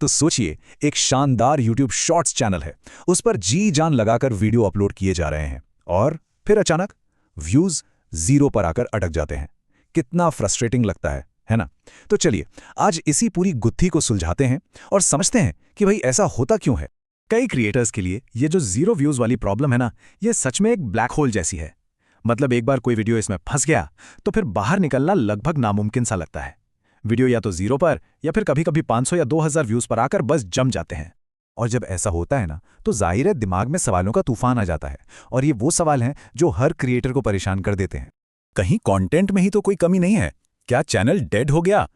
तो सोचिए, एक शानदार YouTube शॉर्ट्स चैनल है, उस पर जी जान लगाकर वीडियो अपलोड किए जा रहे हैं और फिर अचानक व्यूज 0 पर आकर अटक जाते हैं। कितना फ्रस्ट्रेटिंग लगता है ना? तो चलिए आज इसी पूरी गुत्थी को सुलझाते हैं और समझते हैं कि भाई ऐसा होता क्यों है। कई क्रिएटर्स के लिए ये जो 0 व्यूज वाली प्रॉब्लम है ना, ये सच में एक ब्लैक होल जैसी है। मतलब एक बार कोई वीडियो इसमें फंस गया तो फिर बाहर निकलना लगभग नामुमकिन सा लगता है। वीडियो या तो 0 पर या फिर कभी कभी 500 या 2000 व्यूज पर आकर बस जम जाते हैं। और जब ऐसा होता है ना, तो जाहिर है दिमाग में सवालों का तूफान आ जाता है। और ये वो सवाल हैं जो हर क्रिएटर को परेशान कर देते हैं। कहीं कंटेंट में ही तो कोई कमी नहीं है? क्या चैनल डेड हो गया?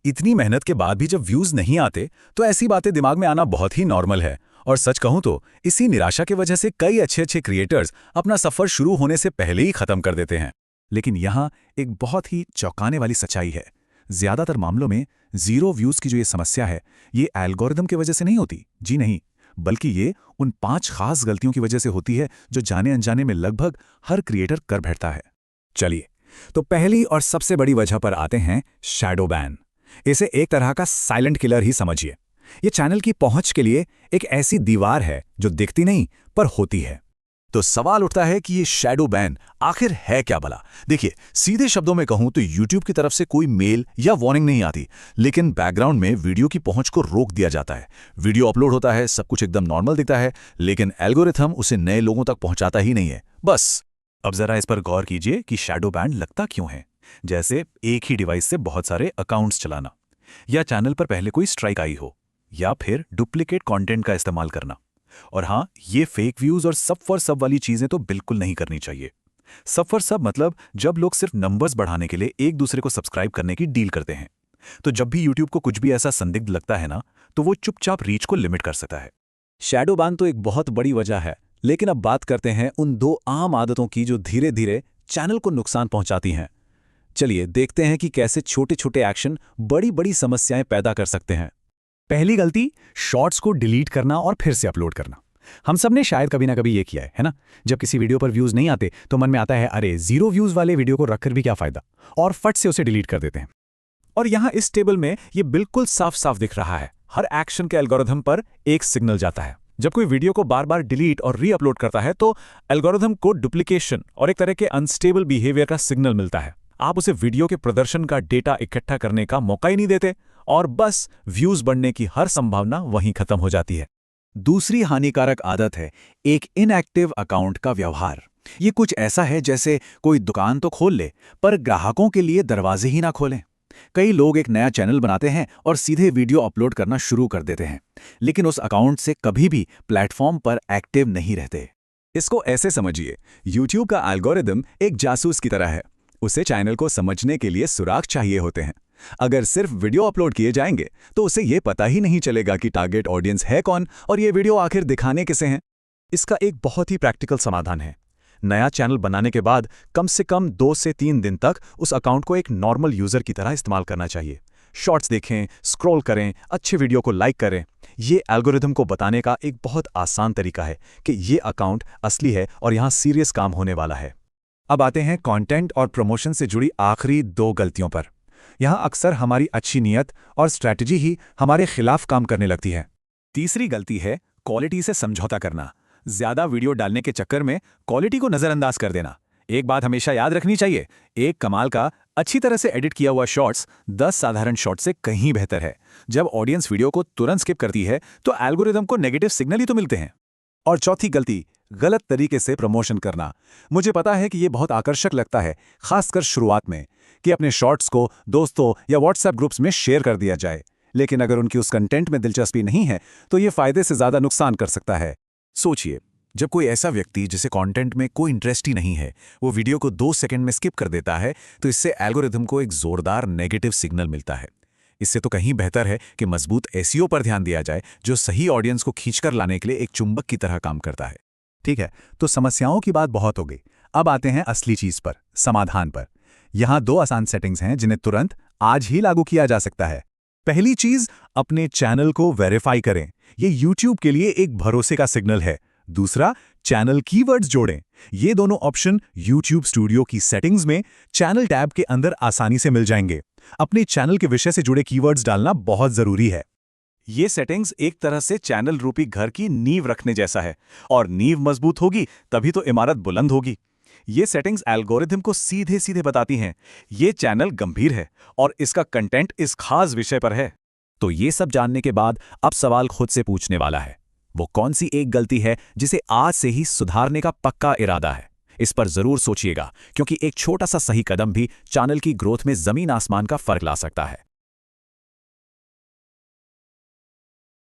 इतनी मेहनत के बाद भी जब व्यूज नहीं आते तो ऐसी बातें दिमाग में आना बहुत ही नॉर्मल है। और सच कहूं तो इसी निराशा की वजह से कई अच्छे क्रिएटर्स अपना सफर शुरू होने से पहले ही खत्म कर देते हैं। लेकिन यहाँ एक बहुत ही चौंकाने वाली सच्चाई है। ज्यादातर मामलों में 0 व्यूज की जो ये समस्या है, ये एल्गोरिदम की वजह से नहीं होती। जी नहीं, बल्कि ये उन 5 खास गलतियों की वजह से होती है जो जाने अनजाने में लगभग हर क्रिएटर कर बैठता है। चलिए, तो पहली और सबसे बड़ी वजह पर आते हैं, शैडो बैन। इसे एक तरह का साइलेंट किलर ही समझिए। ये चैनल की पहुंच के लिए एक ऐसी दीवार है जो दिखती नहीं पर होती है। तो सवाल उठता है कि ये शैडो बैन आखिर है क्या भला? देखिए, सीधे शब्दों में कहूं तो YouTube की तरफ से कोई मेल या वार्निंग नहीं आती, लेकिन बैकग्राउंड में वीडियो की पहुंच को रोक दिया जाता है। वीडियो अपलोड होता है, सब कुछ एकदम नॉर्मल दिखता है, लेकिन एल्गोरिथम उसे नए लोगों तक पहुंचाता ही नहीं है। बस अब जरा इस पर गौर कीजिए कि शैडो बैन लगता क्यों है। जैसे एक ही डिवाइस से बहुत सारे अकाउंट्स चलाना, या चैनल पर पहले कोई स्ट्राइक आई हो, या फिर डुप्लीकेट कंटेंट का इस्तेमाल करना। और हाँ, ये फेक व्यूज और सब फॉर सब वाली चीजें तो बिल्कुल नहीं करनी चाहिए। सब फॉर सब मतलब जब लोग सिर्फ नंबर्स बढ़ाने के लिए एक दूसरे को सब्सक्राइब करने की डील करते हैं। तो जब भी यूट्यूब को कुछ भी ऐसा संदिग्ध लगता है ना, तो वो चुपचाप रीच को लिमिट कर सकता है। शैडो बैन तो एक बहुत बड़ी वजह है, लेकिन अब बात करते हैं उन 2 आम आदतों की जो धीरे धीरे चैनल को नुकसान पहुंचाती हैं। चलिए देखते हैं कि कैसे छोटे छोटे एक्शन बड़ी बड़ी समस्याएं पैदा कर सकते हैं। पहली गलती, शॉर्ट्स को डिलीट करना और फिर से अपलोड करना। हम सब ने शायद कभी ना कभी ये किया है ना? जब किसी वीडियो पर व्यूज नहीं आते तो मन में आता है, अरे 0 व्यूज वाले वीडियो को रखकर भी क्या फायदा, और फट से उसे डिलीट कर देते हैं। और यहाँ इस टेबल में ये बिल्कुल साफ साफ दिख रहा है। हर एक्शन के एल्गोरिथम पर एक सिग्नल जाता है। जब कोई वीडियो को बार बार डिलीट और री अपलोड करता है तो एल्गोरिथम को डुप्लीकेशन और एक तरह के अनस्टेबल बिहेवियर का सिग्नल मिलता है। आप उसे वीडियो के प्रदर्शन का डेटा इकट्ठा करने का मौका ही नहीं देते, और बस व्यूज बढ़ने की हर संभावना वहीं खत्म हो जाती है। दूसरी हानिकारक आदत है एक इनएक्टिव अकाउंट का व्यवहार। ये कुछ ऐसा है जैसे कोई दुकान तो खोल ले, पर ग्राहकों के लिए दरवाजे ही ना खोलें। कई लोग एक नया चैनल बनाते हैं और सीधे वीडियो अपलोड करना शुरू कर देते हैं, लेकिन उस अकाउंट से कभी भी प्लेटफॉर्म पर एक्टिव नहीं रहते। इसको ऐसे समझिए, YouTube का एल्गोरिदम एक जासूस की तरह है। उसे चैनल को समझने के लिए सुराग चाहिए होते हैं। अगर सिर्फ वीडियो अपलोड किए जाएंगे तो उसे ये पता ही नहीं चलेगा कि टारगेट ऑडियंस है कौन और ये वीडियो आखिर दिखाने किसे हैं। इसका एक बहुत ही प्रैक्टिकल समाधान है। नया चैनल बनाने के बाद कम से कम 2 से 3 दिन तक उस अकाउंट को एक नॉर्मल यूजर की तरह इस्तेमाल करना चाहिए। शॉर्ट्स देखें, स्क्रॉल करें, अच्छे वीडियो को लाइक करें। ये एल्गोरिथम को बताने का एक बहुत आसान तरीका है कि ये अकाउंट असली है और यहाँ सीरियस काम होने वाला है। अब आते हैं कंटेंट और प्रमोशन से जुड़ी आखिरी 2 गलतियों पर। यहाँ अक्सर हमारी अच्छी नीयत और स्ट्रैटेजी ही हमारे खिलाफ काम करने लगती है। तीसरी गलती है क्वालिटी से समझौता करना। ज्यादा वीडियो डालने के चक्कर में क्वालिटी को नजरअंदाज कर देना। एक बात हमेशा याद रखनी चाहिए, एक कमाल का अच्छी तरह से एडिट किया हुआ शॉर्ट्स 10 साधारण शॉर्ट्स से कहीं बेहतर है। जब ऑडियंस वीडियो को तुरंत स्किप करती है तो एल्गोरिदम को नेगेटिव सिग्नल ही तो मिलते हैं। और चौथी गलती, गलत तरीके से प्रमोशन करना। मुझे पता है कि ये बहुत आकर्षक लगता है, खासकर शुरुआत में, कि अपने शॉर्ट्स को दोस्तों या व्हाट्सएप ग्रुप्स में शेयर कर दिया जाए, लेकिन अगर उनकी उस कंटेंट में दिलचस्पी नहीं है तो ये फायदे से ज्यादा नुकसान कर सकता है। सोचिए, जब कोई ऐसा व्यक्ति जिसे कंटेंट में कोई इंटरेस्ट ही नहीं है वो वीडियो को 2 सेकंड में स्किप कर देता है, तो इससे एल्गोरिथम को एक जोरदार नेगेटिव सिग्नल मिलता है। इससे तो कहीं बेहतर है कि मजबूत एसईओ पर ध्यान दिया जाए, जो सही ऑडियंस को खींचकर लाने के लिए एक चुंबक की तरह काम करता है। ठीक है, तो समस्याओं की बात बहुत हो गई। अब आते हैं असली चीज पर, समाधान पर। यहाँ 2 आसान सेटिंग्स हैं जिन्हें तुरंत आज ही लागू किया जा सकता है। पहली चीज, अपने चैनल को वेरीफाई करें। ये YouTube के लिए एक भरोसे का सिग्नल है। दूसरा, चैनल कीवर्ड्स जोड़ें। ये दोनों ऑप्शन YouTube स्टूडियो की सेटिंग्स में चैनल टैब के अंदर आसानी से मिल जाएंगे। अपने चैनल के विषय से जुड़े कीवर्ड्स डालना बहुत जरूरी है। ये सेटिंग्स एक तरह से चैनल रूपी घर की नींव रखने जैसा है, और नींव मजबूत होगी तभी तो इमारत बुलंद होगी। ये सेटिंग्स एल्गोरिथम को सीधे सीधे बताती हैं ये चैनल गंभीर है और इसका कंटेंट इस खास विषय पर है। तो ये सब जानने के बाद अब सवाल खुद से पूछने वाला है, वो कौन सी एक गलती है जिसे आज से ही सुधारने का पक्का इरादा है? इस पर जरूर सोचिएगा, क्योंकि एक छोटा सा सही कदम भी चैनल की ग्रोथ में जमीन आसमान का फर्क ला सकता है।